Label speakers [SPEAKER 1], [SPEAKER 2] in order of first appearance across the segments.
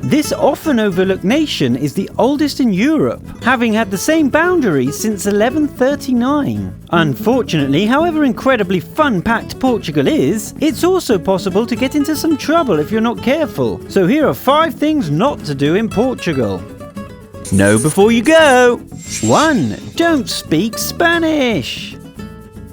[SPEAKER 1] This often overlooked nation is the oldest in Europe, having had the same boundaries since 1139. Unfortunately, however incredibly fun-packed Portugal is, it's also possible to get into some trouble if you're not careful. So here are 5 things not to do in Portugal. Know before you go. 1. Don't speak Spanish.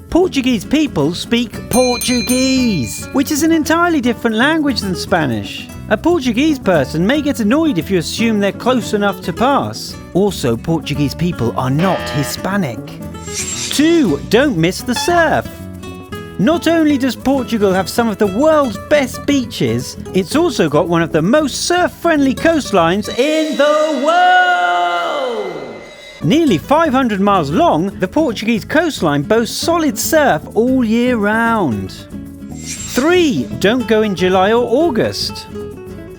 [SPEAKER 1] Portuguese people speak Portuguese, which is an entirely different language than Spanish. A Portuguese person may get annoyed if you assume they're close enough to pass. Also, Portuguese people are not Hispanic. 2. Don't miss the surf. Not only does Portugal have some of the world's best beaches, it's also got one of the most surf-friendly coastlines in the world! Nearly 500 miles long, the Portuguese coastline boasts solid surf all year round. 3. Don't go in July or August.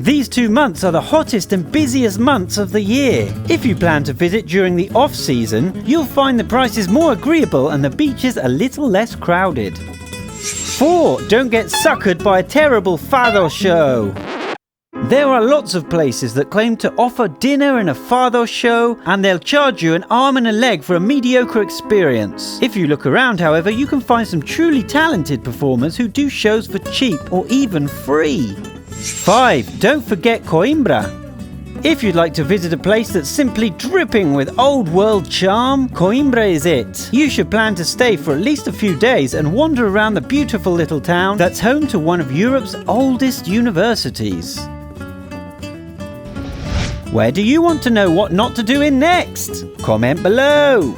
[SPEAKER 1] These 2 months are the hottest and busiest months of the year. If you plan to visit during the off-season, you'll find the prices more agreeable and the beaches a little less crowded. 4. Don't get suckered by a terrible fado show. There are lots of places that claim to offer dinner and a fado show, and they'll charge you an arm and a leg for a mediocre experience. If you look around, however, you can find some truly talented performers who do shows for cheap or even free. 5. Don't forget Coimbra. If you'd like to visit a place that's simply dripping with old world charm, Coimbra is it. You should plan to stay for at least a few days and wander around the beautiful little town that's home to one of Europe's oldest universities. Where do you want to know what not to do in next? Comment below!